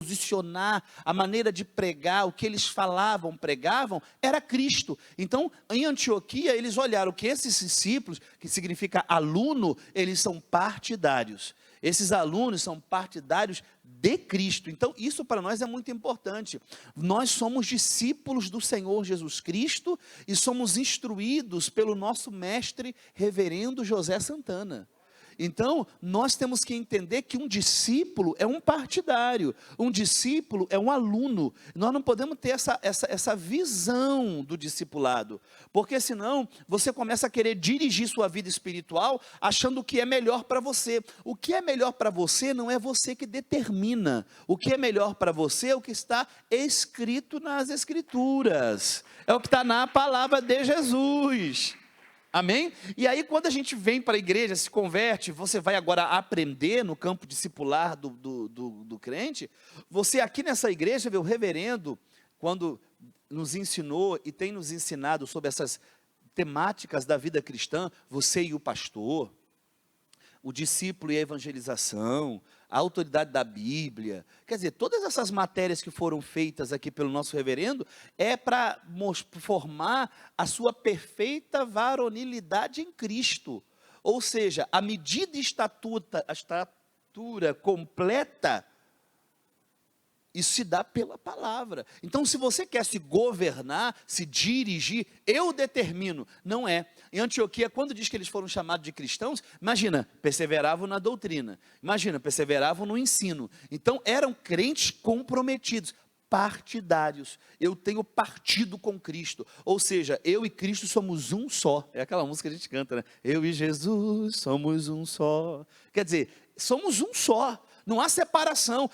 posicionar, a maneira de pregar, o que eles falavam, pregavam, era Cristo. Então, em Antioquia, eles olharam que esses discípulos, que significa aluno, eles são partidários. Esses alunos são partidários de Cristo. Então, isso para nós é muito importante. Nós somos discípulos do Senhor Jesus Cristo e somos instruídos pelo nosso mestre, reverendo José Santana. Então, nós temos que entender que um discípulo é um partidário, um discípulo é um aluno. Nós não podemos ter essa visão do discipulado, porque senão você começa a querer dirigir sua vida espiritual achando o que é melhor para você. O que é melhor para você não é você que determina. O que é melhor para você é o que está escrito nas Escrituras, é o que está na palavra de Jesus. Amém? E aí quando a gente vem para a igreja, se converte, você vai agora aprender no campo discipular do crente, você aqui nessa igreja vê o reverendo, quando nos ensinou e tem nos ensinado sobre essas temáticas da vida cristã, você e o pastor, o discípulo e a evangelização, a autoridade da Bíblia, quer dizer, todas essas matérias que foram feitas aqui pelo nosso reverendo, é para formar a sua perfeita varonilidade em Cristo, ou seja, a medida e a estatura completa, isso se dá pela palavra. Então, se você quer se governar, se dirigir, eu determino. Não é. Em Antioquia, quando diz que eles foram chamados de cristãos, imagina, perseveravam na doutrina. Imagina, perseveravam no ensino. Então, eram crentes comprometidos, partidários. Eu tenho partido com Cristo. Ou seja, eu e Cristo somos um só. É aquela música que a gente canta, né? Eu e Jesus somos um só. Quer dizer, somos um só. Não há separação.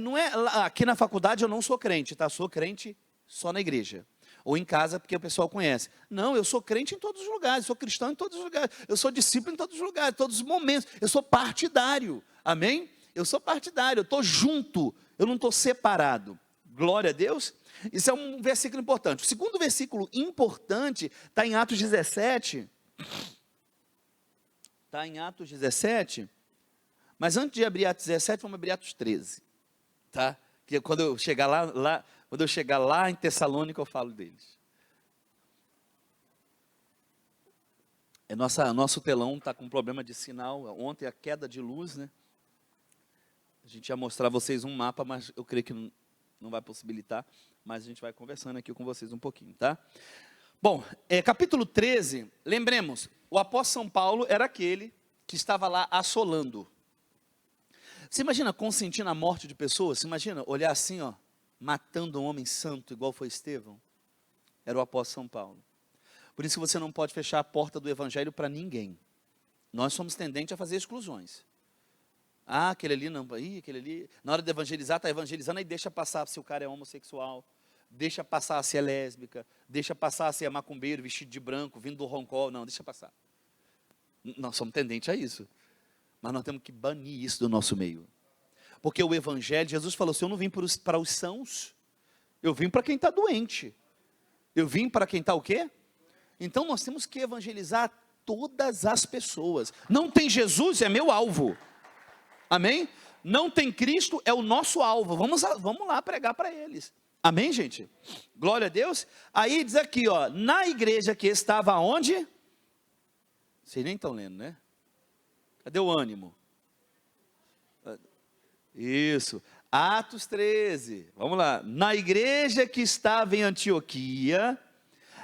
Não é, aqui na faculdade eu não sou crente, tá? Sou crente só na igreja. Ou em casa, porque o pessoal conhece. Não, eu sou crente em todos os lugares, sou cristão em todos os lugares, eu sou discípulo em todos os lugares, todos os momentos. Eu sou partidário, amém? Eu sou partidário, eu estou junto, eu não estou separado. Glória a Deus. Isso é um versículo importante. O segundo versículo importante está em Atos 17. Está em Atos 17. Mas antes de abrir Atos 17, vamos abrir Atos 13, tá? Que quando eu chegar lá em Tessalônica, eu falo deles. Nosso telão está com problema de sinal. Ontem a queda de luz, né? A gente ia mostrar a vocês um mapa, mas eu creio que não vai possibilitar. Mas a gente vai conversando aqui com vocês um pouquinho, tá? Bom, capítulo 13, lembremos, o apóstolo São Paulo era aquele que estava lá assolando. Você imagina consentindo a morte de pessoas? Você imagina olhar assim, ó, matando um homem santo, igual foi Estevão? Era o apóstolo São Paulo. Por isso que você não pode fechar a porta do evangelho para ninguém. Nós somos tendentes a fazer exclusões. Ah, aquele ali não, aquele ali, na hora de evangelizar, está evangelizando, aí deixa passar se o cara é homossexual, deixa passar se é lésbica, deixa passar se é macumbeiro, vestido de branco, vindo do roncol, não, deixa passar. Nós somos tendentes a isso. Mas nós temos que banir isso do nosso meio. Porque o evangelho, Jesus falou assim, eu não vim para os sãos, eu vim para quem está doente. Eu vim para quem está o quê? Então nós temos que evangelizar todas as pessoas. Não tem Jesus, é meu alvo. Amém? Não tem Cristo, é o nosso alvo. Vamos lá pregar para eles. Amém, gente? Glória a Deus. Aí diz aqui, ó, na igreja que estava onde? Vocês nem estão lendo, né? Cadê o ânimo? Isso. Atos 13. Vamos lá. Na igreja que estava em Antioquia,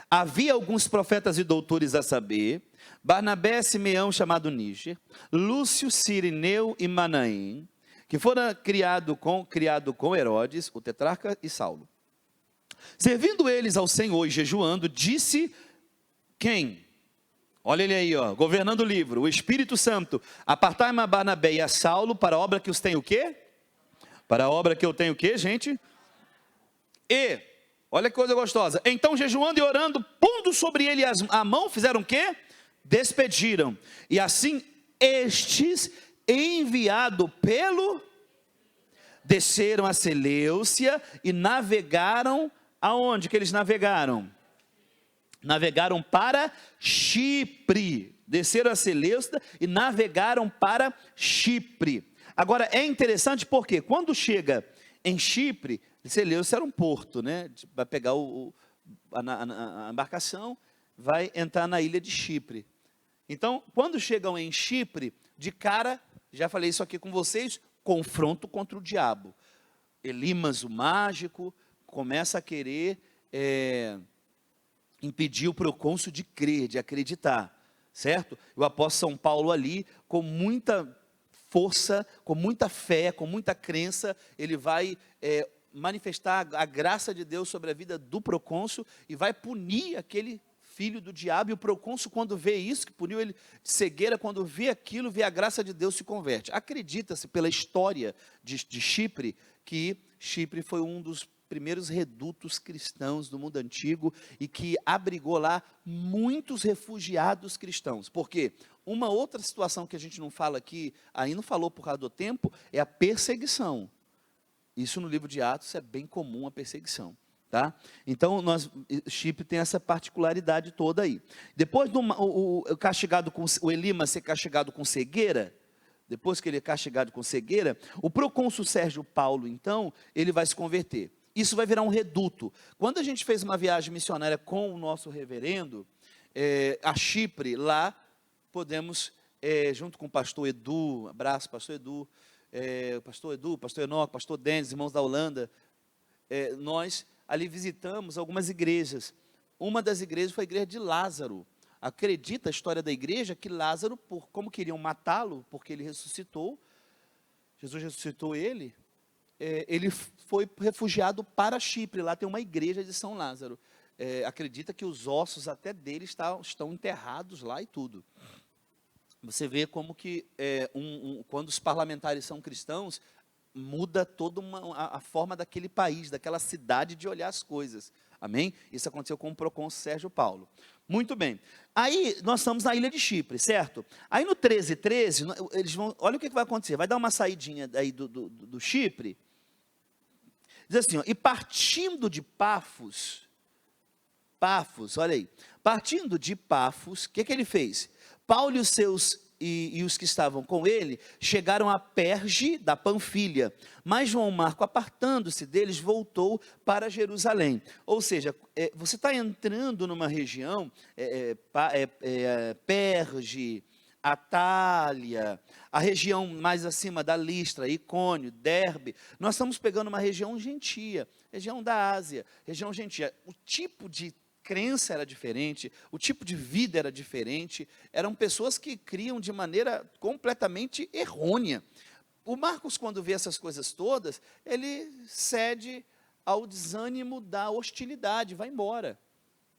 havia alguns profetas e doutores a saber, Barnabé, Simeão, chamado Níger, Lúcio, Cirineu e Manaém, que foram criado com Herodes, o tetrarca, e Saulo. Servindo eles ao Senhor e jejuando, disse quem? Olha ele aí, ó, governando o livro, o Espírito Santo, apartai-me a Barnabé e a Saulo para a obra que os tem o quê? Para a obra que eu tenho o quê, gente? E, olha que coisa gostosa, então jejuando e orando, pondo sobre ele a mão, fizeram o quê? Despediram. E assim, estes, enviado pelo, desceram a Seleucia e navegaram, aonde que eles navegaram? Navegaram para Chipre, desceram a Seleucia e navegaram para Chipre. Agora é interessante porque quando chega Em Chipre, Seleucia era um porto, né? Vai pegar a embarcação, vai entrar na ilha de Chipre. Então, quando chegam em Chipre, de cara, já falei isso aqui com vocês, confronto contra o diabo. Elimas, o mágico, começa a querer impedir o procônsul de crer, de acreditar, certo? O apóstolo São Paulo ali, com muita força, com muita fé, com muita crença, ele vai manifestar a graça de Deus sobre a vida do procônsul e vai punir aquele filho do diabo. E o procônsul, quando vê isso, que puniu ele de cegueira, quando vê aquilo, vê a graça de Deus, se converte. Acredita-se, pela história de Chipre, que Chipre foi um dos primeiros redutos cristãos do mundo antigo e que abrigou lá muitos refugiados cristãos. Por quê? Uma outra situação que a gente não fala aqui, aí não falou por causa do tempo, é a perseguição. Isso no livro de Atos é bem comum, a perseguição. Tá? Então, Chipre tem essa particularidade toda aí. Depois do castigado o Elimas ser castigado com cegueira, depois que ele é castigado com cegueira, o procônsul Sérgio Paulo, então, ele vai se converter. Isso vai virar um reduto. Quando a gente fez uma viagem missionária com o nosso reverendo, a Chipre, lá, podemos, junto com o pastor Edu, abraço, pastor Edu, pastor Enoque, pastor Denis, irmãos da Holanda, nós ali visitamos algumas igrejas. Uma das igrejas foi a igreja de Lázaro. Acredita a história da igreja que Lázaro, como queriam matá-lo, porque ele ressuscitou, Jesus ressuscitou ele foi refugiado para Chipre. Lá tem uma igreja de São Lázaro. Acredita que os ossos até dele estão enterrados lá e tudo. Você vê como que quando os parlamentares são cristãos, muda toda a forma daquele país, daquela cidade de olhar as coisas. Amém? Isso aconteceu com o procônsul Sérgio Paulo. Muito bem. Aí nós estamos na ilha de Chipre, certo? Aí no 13:13, eles vão, olha o que vai acontecer. Vai dar uma saidinha daí do Chipre. Diz assim, ó, e partindo de Pafos, olha aí, partindo de Pafos, o que ele fez? Paulo e os seus e os que estavam com ele chegaram a Perge da Panfilha, mas João Marco, apartando-se deles, voltou para Jerusalém. Ou seja, você está entrando numa região, Perge, Atália, a região mais acima da Listra, Icônio, Derbe. Nós estamos pegando uma região gentia, região da Ásia, região gentia. O tipo de crença era diferente, o tipo de vida era diferente, eram pessoas que criam de maneira completamente errônea. O Marcos, quando vê essas coisas todas, ele cede ao desânimo da hostilidade, vai embora,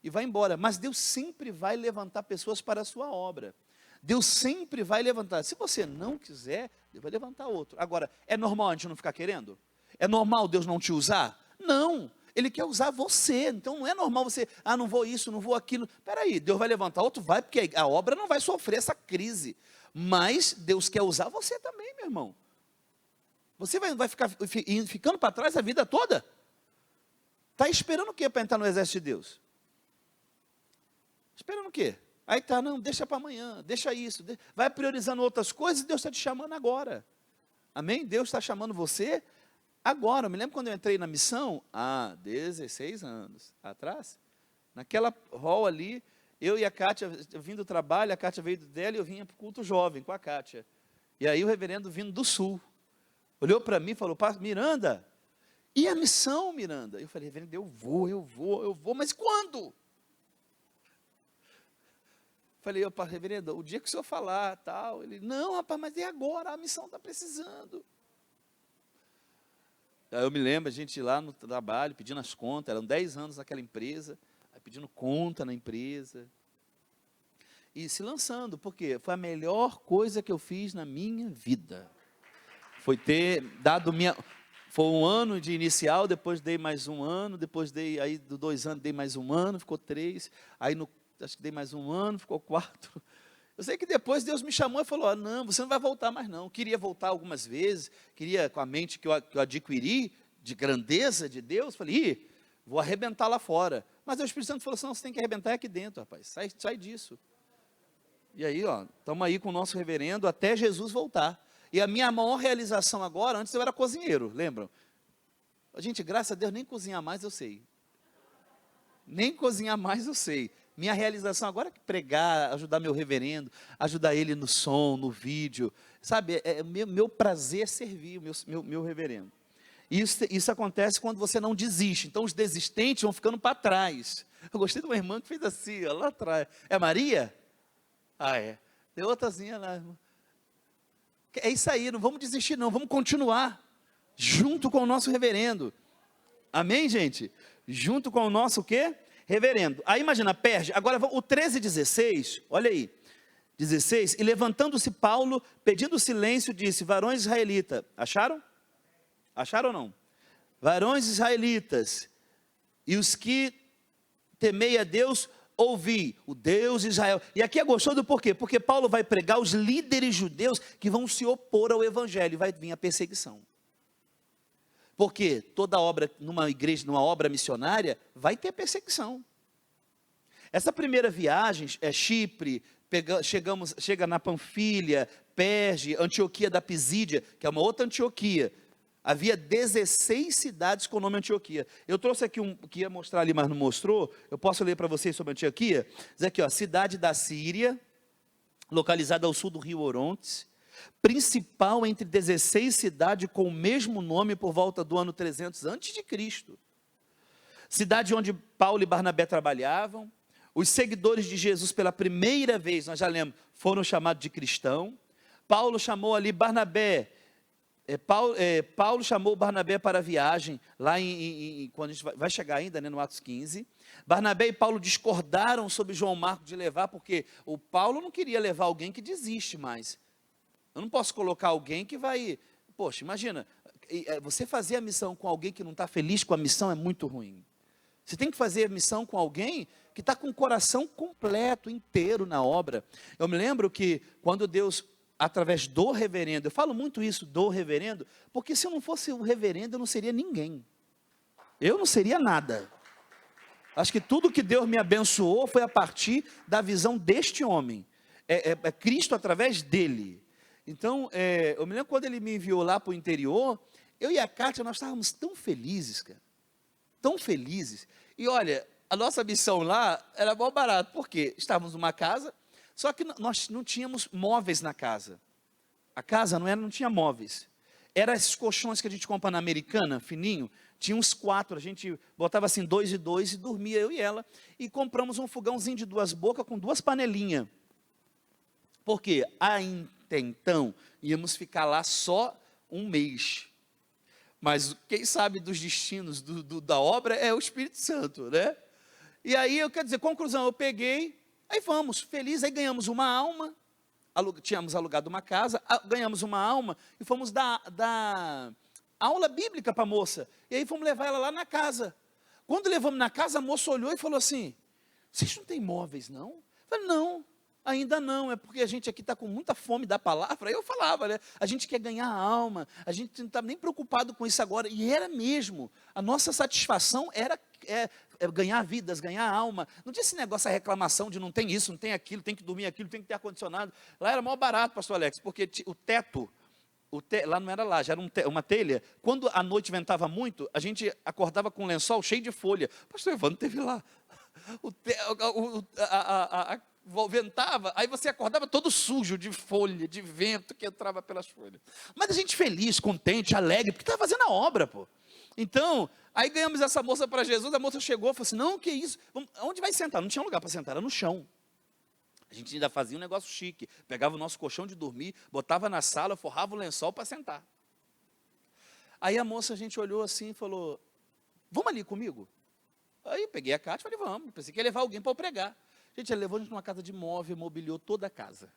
e vai embora. Mas Deus sempre vai levantar pessoas para a sua obra. Deus sempre vai levantar. Se você não quiser, Deus vai levantar outro. Agora, é normal a gente não ficar querendo? É normal Deus não te usar? Não. Ele quer usar você, então não é normal você, não vou isso, não vou aquilo. Espera aí, Deus vai levantar outro? Vai, porque a obra não vai sofrer essa crise. Mas Deus quer usar você também, meu irmão. Você vai ficar ficando para trás a vida toda? Está esperando o quê para entrar no exército de Deus? Esperando o quê? Aí tá, não, deixa para amanhã, deixa isso. Vai priorizando outras coisas e Deus está te chamando agora. Amém? Deus está chamando você agora. Eu me lembro quando eu entrei na missão, há 16 anos atrás, naquela hall ali, eu e a Kátia, eu vim do trabalho, a Kátia veio dela e eu vinha para o culto jovem com a Kátia. E aí o reverendo vindo do sul, olhou para mim e falou, Miranda, e a missão, Miranda? Eu falei, reverendo, eu vou, mas quando? Falei, reverendo, o dia que o senhor falar, tal. Ele, não, rapaz, mas é agora, a missão está precisando. Aí eu me lembro, a gente lá no trabalho, pedindo as contas, eram 10 anos naquela empresa, aí pedindo conta na empresa, e se lançando, porque foi a melhor coisa que eu fiz na minha vida, foi ter dado foi um ano de inicial, depois dei mais um ano, depois dei, aí do 2 anos dei mais um ano, ficou 3, aí acho que dei mais um ano, ficou 4, eu sei que depois Deus me chamou e falou, não, você não vai voltar mais não. Queria voltar algumas vezes, queria com a mente que eu adquiri, de grandeza de Deus, falei, vou arrebentar lá fora. Mas o Espírito Santo falou assim, não, você tem que arrebentar aqui dentro, rapaz, sai disso. E aí, estamos aí com o nosso reverendo até Jesus voltar. E a minha maior realização agora, antes eu era cozinheiro, lembram? Gente, graças a Deus, nem cozinhar mais eu sei. Nem cozinhar mais eu sei. Minha realização agora é pregar, ajudar meu reverendo, ajudar ele no som, no vídeo. Sabe, meu prazer é servir o meu reverendo. Isso acontece quando você não desiste. Então os desistentes vão ficando para trás. Eu gostei de uma irmã que fez assim, ó, lá atrás. É Maria? Ah, é. Tem outrazinha lá. É isso aí, não vamos desistir não, vamos continuar. Junto com o nosso reverendo. Amém, gente? Junto com o nosso o quê? Reverendo. Aí imagina, perde. Agora o 13:16, olha aí. 16, e levantando-se Paulo, pedindo silêncio, disse: varões israelitas. Acharam? Acharam ou não? Varões israelitas, e os que temei a Deus, ouvi, o Deus de Israel. E aqui é gostoso por quê? Porque Paulo vai pregar os líderes judeus que vão se opor ao evangelho, e vai vir a perseguição. Porque toda obra, numa igreja, numa obra missionária, vai ter perseguição. Essa primeira viagem é Chipre, chega na Panfilha, Perge, Antioquia da Pisídia, que é uma outra Antioquia. Havia 16 cidades com o nome Antioquia. Eu trouxe aqui que ia mostrar ali, mas não mostrou. Eu posso ler para vocês sobre Antioquia? Diz aqui, ó, cidade da Síria, localizada ao sul do rio Orontes, principal entre 16 cidades com o mesmo nome por volta do ano 300 a.C. Cidade onde Paulo e Barnabé trabalhavam. Os seguidores de Jesus pela primeira vez, nós já lemos, foram chamados de cristão. Paulo chamou ali Barnabé. Paulo chamou Barnabé para a viagem, lá quando a gente vai chegar ainda, né, no Atos 15. Barnabé e Paulo discordaram sobre João Marcos de levar, porque o Paulo não queria levar alguém que desiste mais. Eu não posso colocar alguém que vai... Poxa, imagina, você fazer a missão com alguém que não está feliz com a missão é muito ruim. Você tem que fazer a missão com alguém que está com o coração completo, inteiro na obra. Eu me lembro que quando Deus... através do reverendo, eu falo muito isso do reverendo, porque se eu não fosse o reverendo, eu não seria ninguém, eu não seria nada. Acho que tudo que Deus me abençoou foi a partir da visão deste homem, é Cristo através dele. Então, eu me lembro quando ele me enviou lá para o interior, eu e a Kátia, nós estávamos tão felizes, cara, tão felizes, e olha, a nossa missão lá era mó barato, porque estávamos numa casa, só que nós não tínhamos móveis na casa. A casa não tinha móveis. Eram esses colchões que a gente compra na Americana, fininho. Tinha uns 4, a gente botava assim 2 e 2 e dormia eu e ela. E compramos um fogãozinho de 2 bocas com 2 panelinhas. Porque então íamos ficar lá só um mês. Mas quem sabe dos destinos da obra é o Espírito Santo, né? E aí, quero dizer, conclusão, eu peguei... Aí vamos, felizes, aí ganhamos uma alma, tínhamos alugado uma casa, ganhamos uma alma e fomos dar aula bíblica para a moça. E aí fomos levar ela lá na casa. Quando levamos na casa, a moça olhou e falou assim, vocês não têm móveis não? Eu falei, não, ainda não, é porque a gente aqui está com muita fome da palavra. Aí eu falava, né, a gente quer ganhar a alma, a gente não está nem preocupado com isso agora. E era mesmo, a nossa satisfação era ganhar vidas, ganhar alma. Não tinha esse negócio, a reclamação de não tem isso, não tem aquilo, tem que dormir aquilo, tem que ter ar-condicionado. Lá era maior barato, pastor Alex, porque o teto, lá não era lá, já era uma telha. Quando a noite ventava muito, a gente acordava com um lençol cheio de folha. Pastor Evandro teve lá. Ventava, aí você acordava todo sujo de folha, de vento que entrava pelas folhas. Mas a gente feliz, contente, alegre, porque estava fazendo a obra, pô. Então, aí ganhamos essa moça para Jesus, a moça chegou e falou assim, não, que isso, onde vai sentar? Não tinha lugar para sentar, era no chão. A gente ainda fazia um negócio chique, pegava o nosso colchão de dormir, botava na sala, forrava o lençol para sentar. Aí a moça, a gente olhou assim e falou, vamos ali comigo? Aí eu peguei a Cátia e falei, vamos, pensei que ia levar alguém para eu pregar. Gente, ela levou a gente numa casa de móvel, mobiliou toda a casa.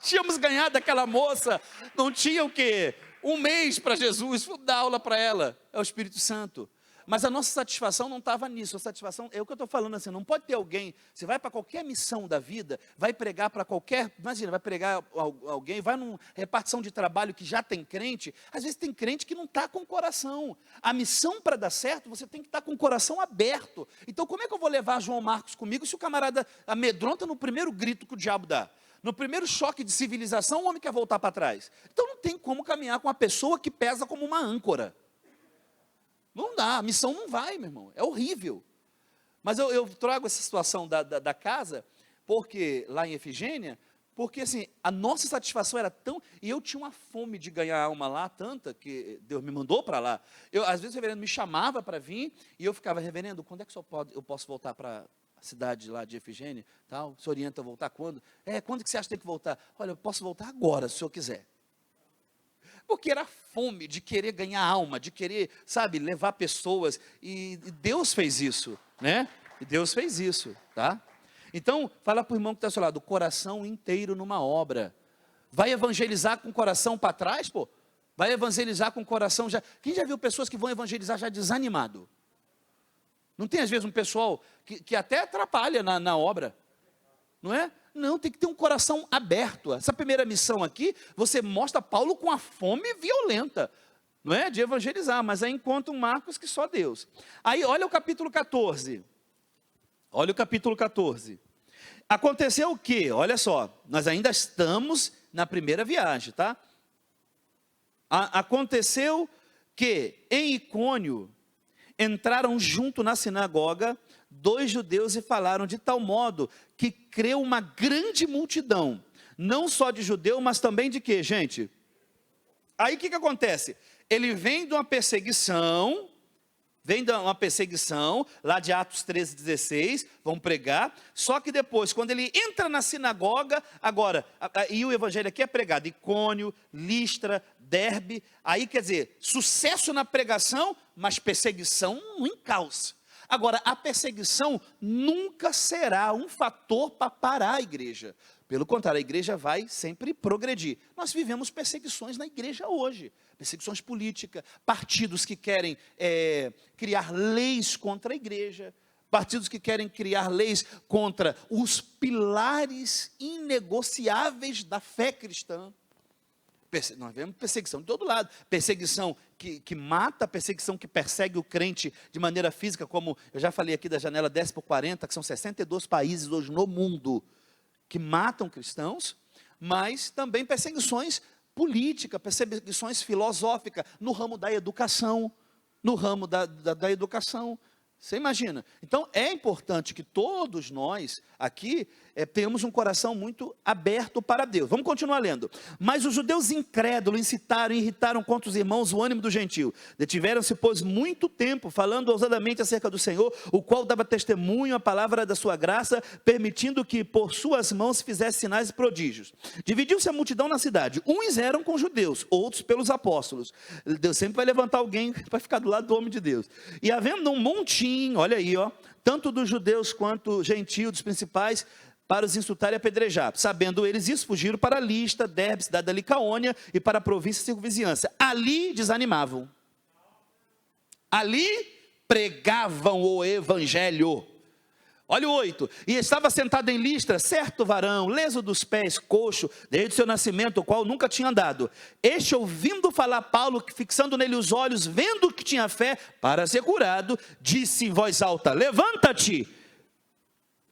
Tínhamos ganhado aquela moça, não tinha o quê? Um mês para Jesus, vou dar aula para ela, é o Espírito Santo. Mas a nossa satisfação não estava nisso, a satisfação, é o que eu estou falando assim, não pode ter alguém, você vai para qualquer missão da vida, vai pregar para qualquer, imagina, vai pregar alguém, vai numa repartição de trabalho que já tem crente, às vezes tem crente que não está com o coração. A missão para dar certo, você tem que estar com o coração aberto. Então como é que eu vou levar João Marcos comigo se o camarada amedronta no primeiro grito que o diabo dá? No primeiro choque de civilização, o homem quer voltar para trás. Então não tem como caminhar com uma pessoa que pesa como uma âncora. Não dá, a missão não vai, meu irmão, é horrível. Mas eu trago essa situação da casa, porque lá em Efigênia, porque assim, a nossa satisfação era tão, e eu tinha uma fome de ganhar alma lá, tanta, que Deus me mandou para lá. Às vezes o reverendo me chamava para vir, e eu ficava, reverendo, quando é que eu posso voltar para a cidade lá de Efigênia, tal? Se orienta a voltar quando? Quando que você acha que tem que voltar? Olha, eu posso voltar agora, se o senhor quiser. Porque era fome de querer ganhar alma, de querer, sabe, levar pessoas, e Deus fez isso, né? E Deus fez isso, tá? Então, fala para o irmão que está ao seu lado, o coração inteiro numa obra. Vai evangelizar com o coração para trás, pô? Vai evangelizar com o coração já... Quem já viu pessoas que vão evangelizar já desanimado? Não tem às vezes um pessoal que até atrapalha na obra, não é? Não, tem que ter um coração aberto. Essa primeira missão aqui, você mostra Paulo com a fome violenta, não é? De evangelizar, mas aí encontra um Marcos que só Deus. Aí olha o capítulo 14. Olha o capítulo 14. Aconteceu o quê? Olha só, nós ainda estamos na primeira viagem, tá? Aconteceu que em Icônio entraram junto na sinagoga 2 judeus e falaram de tal modo que creu uma grande multidão, não só de judeu, mas também de quê, gente? Aí o que acontece? Ele vem de uma perseguição, lá de Atos 13, 16, vão pregar, só que depois, quando ele entra na sinagoga, agora, e o evangelho aqui é pregado, Icônio, Listra, Derbe, aí quer dizer, sucesso na pregação, mas perseguição no encalço. Agora, a perseguição nunca será um fator para parar a igreja. Pelo contrário, a igreja vai sempre progredir. Nós vivemos perseguições na igreja hoje. Perseguições políticas, partidos que querem criar leis contra a igreja, partidos que querem criar leis contra os pilares inegociáveis da fé cristã. Nós vemos perseguição de todo lado, perseguição que mata, perseguição que persegue o crente de maneira física, como eu já falei aqui da janela 10/40, que são 62 países hoje no mundo que matam cristãos, mas também perseguições políticas, perseguições filosóficas, no ramo da educação, da educação. Você imagina? Então, é importante que todos nós aqui tenhamos um coração muito aberto para Deus. Vamos continuar lendo. Mas os judeus incrédulos incitaram e irritaram contra os irmãos o ânimo do gentio. Detiveram-se, pois, muito tempo, falando ousadamente acerca do Senhor, o qual dava testemunho à palavra da sua graça, permitindo que por suas mãos fizesse sinais e prodígios. Dividiu-se a multidão na cidade. Uns eram com judeus, outros pelos apóstolos. Deus sempre vai levantar alguém para ficar do lado do homem de Deus. E havendo um montinho, olha aí, tanto dos judeus quanto gentios, dos principais, para os insultar e apedrejar. Sabendo eles isso, fugiram para Listra, Derbe, cidade da Licaônia, e para a província e circunvizinhança. Ali desanimavam. Ali pregavam o evangelho. Olha o 8. E estava sentado em Listra certo varão, leso dos pés, coxo, desde o seu nascimento, o qual nunca tinha andado. Este, ouvindo falar Paulo, fixando nele os olhos, vendo que tinha fé para ser curado, disse em voz alta: levanta-te.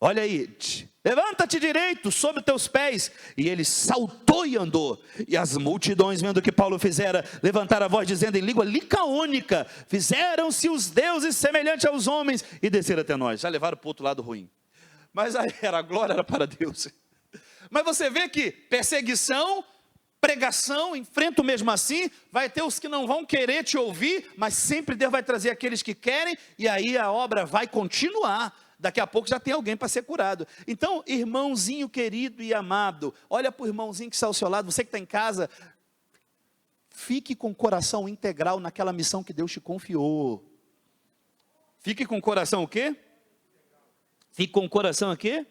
Olha aí, levanta-te direito sobre os teus pés. E ele saltou e andou. E as multidões, vendo o que Paulo fizera, levantaram a voz, dizendo em língua licaônica: fizeram-se os deuses semelhantes aos homens, e desceram até nós. Já levaram para o outro lado ruim. Mas aí a glória era para Deus. Mas você vê que perseguição, pregação, enfrenta mesmo assim, vai ter os que não vão querer te ouvir, mas sempre Deus vai trazer aqueles que querem, e aí a obra vai continuar. Daqui a pouco já tem alguém para ser curado. Então, irmãozinho querido e amado, olha para o irmãozinho que está ao seu lado, você que está em casa, fique com o coração integral naquela missão que Deus te confiou. Fique com o coração o quê? Fique com o coração o quê?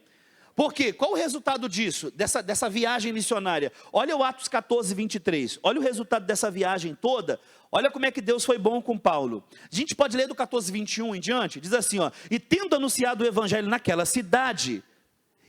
Por quê? Qual o resultado disso, dessa viagem missionária? Olha o Atos 14, 23. Olha o resultado dessa viagem toda. Olha como é que Deus foi bom com Paulo. A gente pode ler do 14, 21 em diante. Diz assim, e tendo anunciado o evangelho naquela cidade,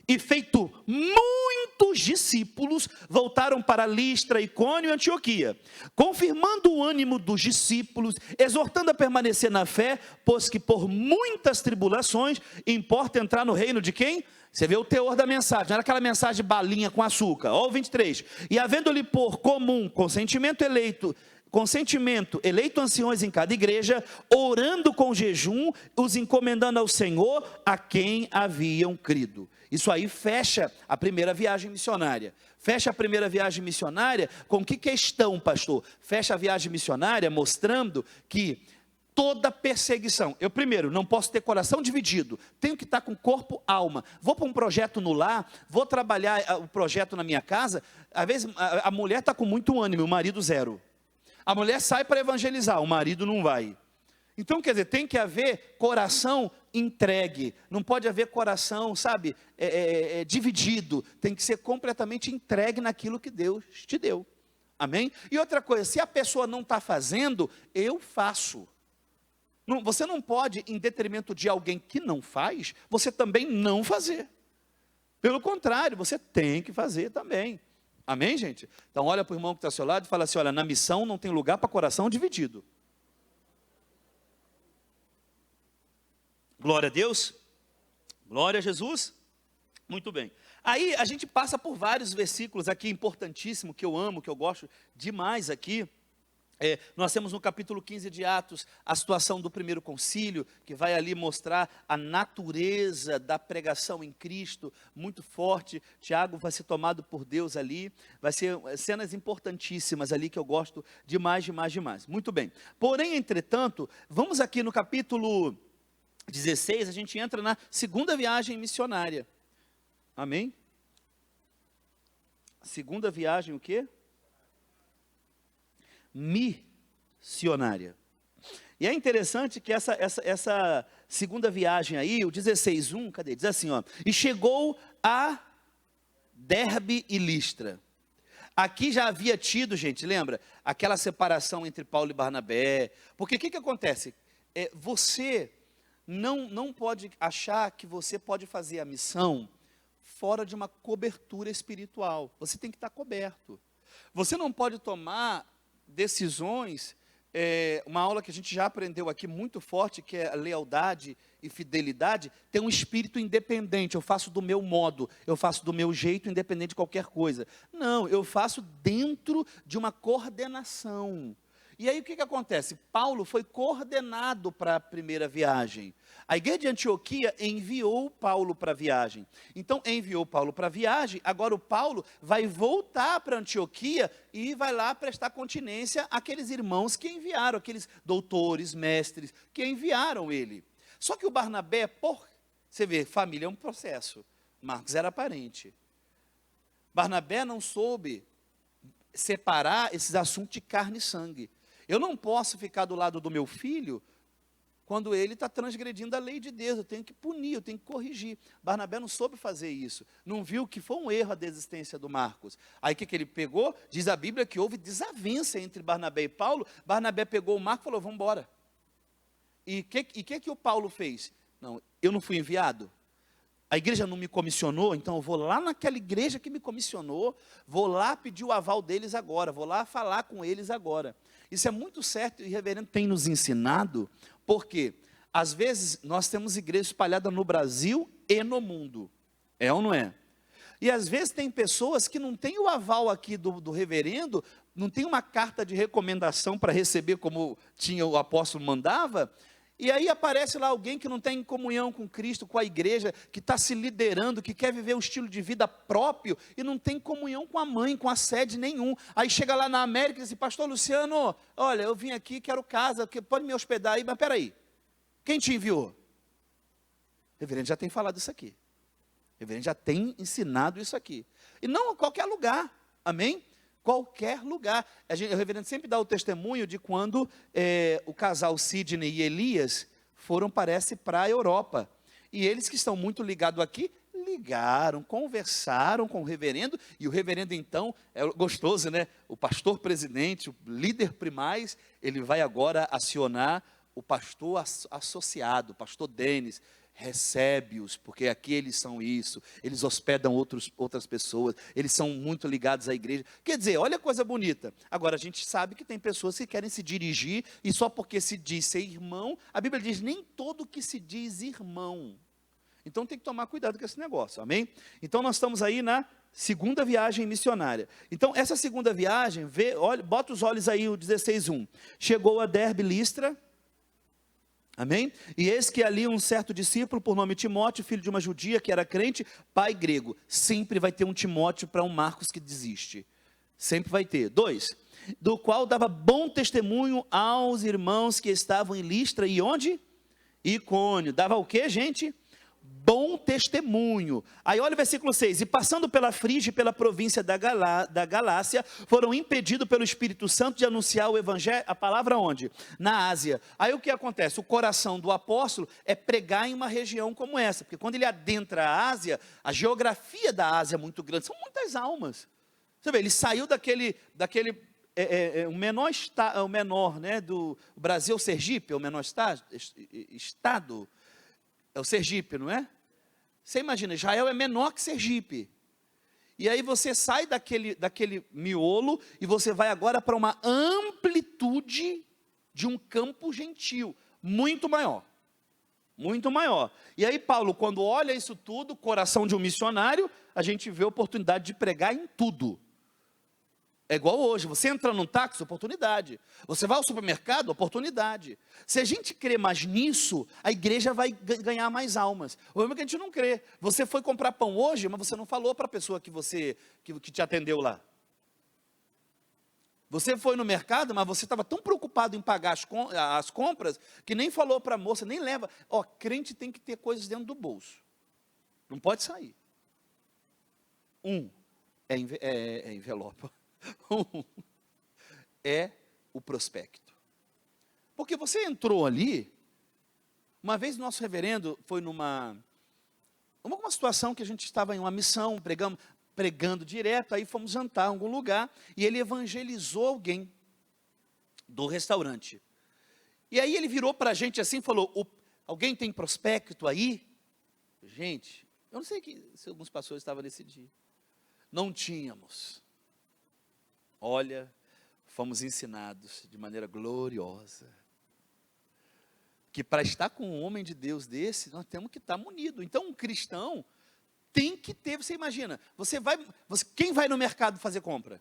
e feito muitos discípulos, voltaram para Listra, Icônio e Antioquia, confirmando o ânimo dos discípulos, exortando a permanecer na fé, pois que por muitas tribulações importa entrar no reino de quem? Você vê o teor da mensagem, não era aquela mensagem balinha com açúcar. Olha o 23. E havendo-lhe por comum consentimento eleito, consentimento, eleito anciões em cada igreja, orando com jejum, os encomendando ao Senhor, a quem haviam crido. Isso aí fecha a primeira viagem missionária. Fecha a primeira viagem missionária com que questão, pastor? Fecha a viagem missionária mostrando que toda perseguição, eu primeiro, não posso ter coração dividido, tenho que estar com corpo, alma, vou para um projeto no lar, vou trabalhar o projeto na minha casa, às vezes a mulher está com muito ânimo, o marido zero, a mulher sai para evangelizar, o marido não vai, então quer dizer, tem que haver coração entregue, não pode haver coração, sabe, dividido, tem que ser completamente entregue naquilo que Deus te deu, amém? E outra coisa, se a pessoa não está fazendo, eu faço. Você não pode, em detrimento de alguém que não faz, você também não fazer. Pelo contrário, você tem que fazer também. Amém, gente? Então olha para o irmão que está ao seu lado e fala assim, olha, na missão não tem lugar para coração dividido. Glória a Deus. Glória a Jesus. Muito bem. Aí a gente passa por vários versículos aqui importantíssimos, que eu amo, que eu gosto demais aqui. Nós temos no capítulo 15 de Atos, a situação do primeiro concílio, que vai ali mostrar a natureza da pregação em Cristo, muito forte. Tiago vai ser tomado por Deus ali, vai ser cenas importantíssimas ali, que eu gosto demais, demais, demais. Muito bem. Porém, entretanto, vamos aqui no capítulo 16, a gente entra na segunda viagem missionária. Amém? Segunda viagem o quê? Missionária. E é interessante que essa segunda viagem aí, o 16:1, cadê? Diz assim, ó, e chegou a Derbe e Listra. Aqui já havia tido, gente, lembra? Aquela separação entre Paulo e Barnabé. Porque o que acontece? Você não pode achar que você pode fazer a missão fora de uma cobertura espiritual. Você tem que estar coberto. Você não pode tomar decisões, uma aula que a gente já aprendeu aqui muito forte, que é a lealdade e fidelidade, tem um espírito independente. Eu faço do meu modo, eu faço do meu jeito, independente de qualquer coisa. Não, eu faço dentro de uma coordenação. E aí o que acontece? Paulo foi coordenado para a primeira viagem. A igreja de Antioquia enviou Paulo para a viagem. Então enviou Paulo para a viagem, agora o Paulo vai voltar para Antioquia e vai lá prestar continência àqueles irmãos que enviaram, aqueles doutores, mestres, que enviaram ele. Só que o Barnabé, você vê, família é um processo. Marcos era parente. Barnabé não soube separar esses assuntos de carne e sangue. Eu não posso ficar do lado do meu filho quando ele está transgredindo a lei de Deus. Eu tenho que punir, eu tenho que corrigir. Barnabé não soube fazer isso. Não viu que foi um erro a desistência do Marcos. Aí o que ele pegou? Diz a Bíblia que houve desavença entre Barnabé e Paulo. Barnabé pegou o Marcos e falou, vamos embora. E o que o Paulo fez? Não, eu não fui enviado. A igreja não me comissionou, então eu vou lá naquela igreja que me comissionou, vou lá pedir o aval deles agora, vou lá falar com eles agora. Isso é muito certo e o reverendo tem nos ensinado, porque às vezes nós temos igrejas espalhadas no Brasil e no mundo, é ou não é? E às vezes tem pessoas que não têm o aval aqui do reverendo, não tem uma carta de recomendação para receber como tinha o apóstolo mandava, e aí aparece lá alguém que não tem comunhão com Cristo, com a igreja, que está se liderando, que quer viver um estilo de vida próprio, e não tem comunhão com a mãe, com a sede nenhum. Aí chega lá na América e diz, pastor Luciano, olha, eu vim aqui, quero casa, pode me hospedar aí, mas peraí, quem te enviou? O reverendo já tem falado isso aqui. O reverendo já tem ensinado isso aqui. E não a qualquer lugar, amém? Qualquer lugar. O reverendo sempre dá o testemunho de quando o casal Sidney e Elias foram, parece, para a Europa. E eles que estão muito ligados aqui, ligaram, conversaram com o reverendo, e o reverendo então, é gostoso, né? O pastor presidente, o líder primaz, ele vai agora acionar o pastor associado, o pastor Denis, recebe-os, porque aqui eles são isso, eles hospedam outras pessoas, eles são muito ligados à igreja. Quer dizer, olha a coisa bonita. Agora, a gente sabe que tem pessoas que querem se dirigir, e só porque se diz ser irmão, a Bíblia diz, nem todo que se diz irmão. Então tem que tomar cuidado com esse negócio, amém? Então nós estamos aí na segunda viagem missionária. Então, essa segunda viagem, olha, bota os olhos aí, o 16:1. Chegou a Derbe, Listra, amém? E eis que ali um certo discípulo, por nome Timóteo, filho de uma judia, que era crente, pai grego. Sempre vai ter um Timóteo para um Marcos que desiste. Sempre vai ter. 2, do qual dava bom testemunho aos irmãos que estavam em Listra e onde? Icônio. Dava o quê, gente? Bom testemunho. Aí olha o versículo 6. E passando pela Frígia e pela província da Galácia, foram impedidos pelo Espírito Santo de anunciar o evangelho, a palavra onde? Na Ásia. Aí o que acontece? O coração do apóstolo é pregar em uma região como essa, porque quando ele adentra a Ásia, a geografia da Ásia é muito grande, são muitas almas. Você vê, ele saiu daquele o menor, né, do Brasil, Sergipe, é o menor estado, é o Sergipe, não é? Você imagina, Israel é menor que Sergipe. E aí você sai daquele miolo e você vai agora para uma amplitude de um campo gentil, muito maior. Muito maior. E aí Paulo, quando olha isso tudo, coração de um missionário, a gente vê a oportunidade de pregar em tudo. É igual hoje, você entra num táxi, oportunidade. Você vai ao supermercado, oportunidade. Se a gente crê mais nisso, a igreja vai ganhar mais almas. O problema é que a gente não crê. Você foi comprar pão hoje, mas você não falou para a pessoa que te atendeu lá. Você foi no mercado, mas você estava tão preocupado em pagar as compras, que nem falou para a moça, nem leva. Ó, crente tem que ter coisas dentro do bolso. Não pode sair. É envelope. É o prospecto. Porque você entrou ali, uma vez o nosso reverendo foi numa situação que a gente estava em uma missão, pregando direto, aí fomos jantar em algum lugar, e ele evangelizou alguém do restaurante. E aí ele virou para a gente assim e falou, alguém tem prospecto aí? Gente, eu não sei se alguns pastores estavam nesse dia. Não tínhamos. Olha, fomos ensinados de maneira gloriosa, que para estar com um homem de Deus desse, nós temos que estar munido. Então um cristão tem que ter, você imagina, quem vai no mercado fazer compra?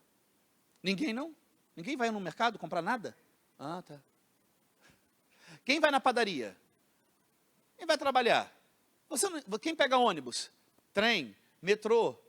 Ninguém não? Ninguém vai no mercado comprar nada? Ah, tá. Quem vai na padaria? Quem vai trabalhar? Quem pega ônibus? Trem? Metrô?